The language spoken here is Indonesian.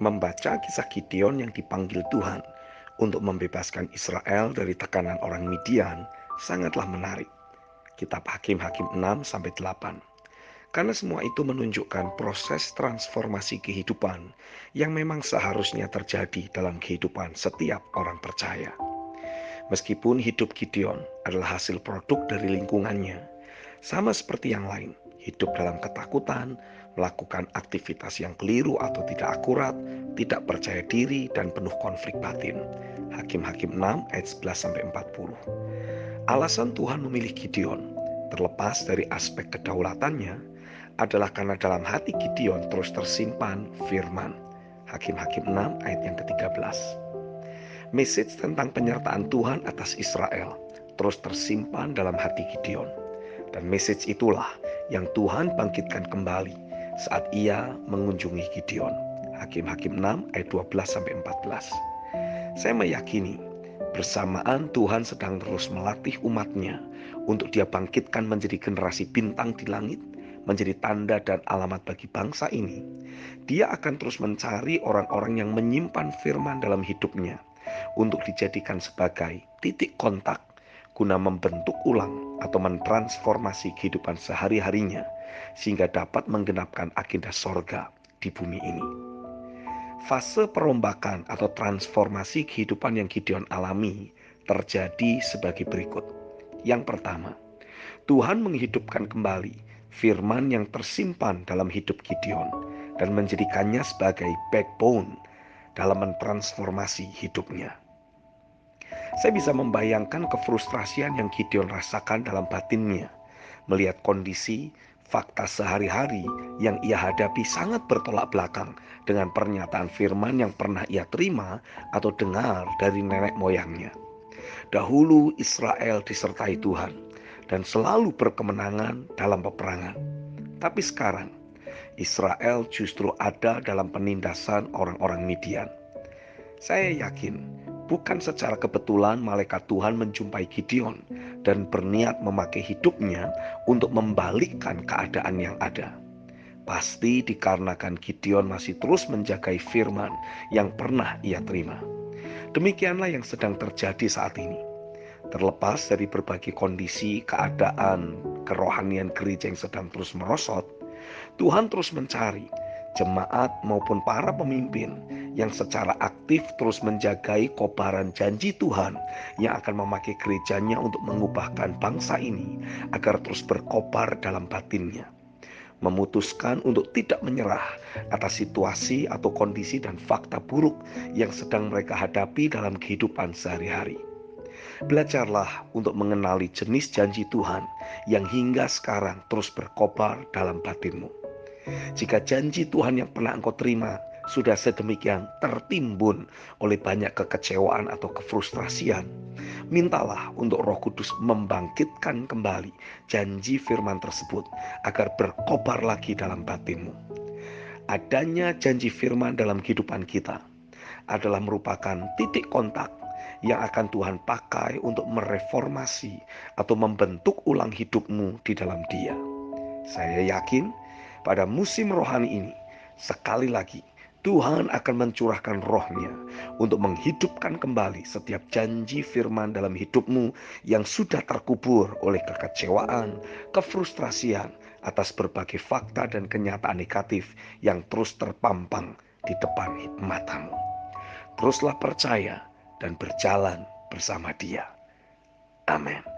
Membaca kisah Gideon yang dipanggil Tuhan untuk membebaskan Israel dari tekanan orang Midian sangatlah menarik. Kitab Hakim-Hakim 6-8. Karena semua itu menunjukkan proses transformasi kehidupan yang memang seharusnya terjadi dalam kehidupan setiap orang percaya. Meskipun hidup Gideon adalah hasil produk dari lingkungannya, sama seperti yang lain, hidup dalam ketakutan, melakukan aktivitas yang keliru atau tidak akurat, tidak percaya diri, dan penuh konflik batin. Hakim-Hakim 6 ayat 11-40. Alasan Tuhan memilih Gideon, terlepas dari aspek kedaulatannya, adalah karena dalam hati Gideon terus tersimpan firman. Hakim-Hakim 6 ayat yang ke-13. Message tentang penyertaan Tuhan atas Israel terus tersimpan dalam hati Gideon. Dan message itulah yang Tuhan bangkitkan kembali saat ia mengunjungi Gideon. Hakim-Hakim 6 ayat 12-14. Saya meyakini bersamaan Tuhan sedang terus melatih umatnya untuk dia bangkitkan menjadi generasi bintang di langit, menjadi tanda dan alamat bagi bangsa ini. Dia akan terus mencari orang-orang yang menyimpan firman dalam hidupnya untuk dijadikan sebagai titik kontak guna membentuk ulang atau mentransformasi kehidupan sehari-harinya sehingga dapat menggenapkan agenda sorga di bumi ini. Fase perombakan atau transformasi kehidupan yang Gideon alami terjadi sebagai berikut. Yang pertama, Tuhan menghidupkan kembali firman yang tersimpan dalam hidup Gideon dan menjadikannya sebagai backbone dalam mentransformasi hidupnya. Saya bisa membayangkan kefrustrasian yang Gideon rasakan dalam batinnya, melihat kondisi, fakta sehari-hari yang ia hadapi sangat bertolak belakang dengan pernyataan firman yang pernah ia terima atau dengar dari nenek moyangnya. Dahulu Israel disertai Tuhan dan selalu berkemenangan dalam peperangan. Tapi sekarang Israel justru ada dalam penindasan orang-orang Midian. Saya yakin bukan secara kebetulan malaikat Tuhan menjumpai Gideon dan berniat memakai hidupnya untuk membalikkan keadaan yang ada. Pasti dikarenakan Gideon masih terus menjagai firman yang pernah ia terima. Demikianlah yang sedang terjadi saat ini. Terlepas dari berbagai kondisi, keadaan, kerohanian gereja yang sedang terus merosot, Tuhan terus mencari jemaat maupun para pemimpin yang secara aktif terus menjagai kobaran janji Tuhan yang akan memakai gerejanya untuk mengubahkan bangsa ini agar terus berkobar dalam batinnya. Memutuskan untuk tidak menyerah atas situasi atau kondisi dan fakta buruk yang sedang mereka hadapi dalam kehidupan sehari-hari. Belajarlah untuk mengenali jenis janji Tuhan yang hingga sekarang terus berkobar dalam batinmu. Jika janji Tuhan yang pernah engkau terima sudah sedemikian tertimbun oleh banyak kekecewaan atau kefrustrasian, mintalah untuk Roh Kudus membangkitkan kembali janji firman tersebut agar berkobar lagi dalam batinmu. Adanya janji firman dalam kehidupan kita adalah merupakan titik kontak yang akan Tuhan pakai untuk mereformasi atau membentuk ulang hidupmu di dalam Dia. Saya yakin pada musim rohani ini, sekali lagi Tuhan akan mencurahkan roh-Nya untuk menghidupkan kembali setiap janji firman dalam hidupmu yang sudah terkubur oleh kekecewaan, kefrustrasian atas berbagai fakta dan kenyataan negatif yang terus terpampang di depan matamu. Teruslah percaya dan berjalan bersama Dia. Amin.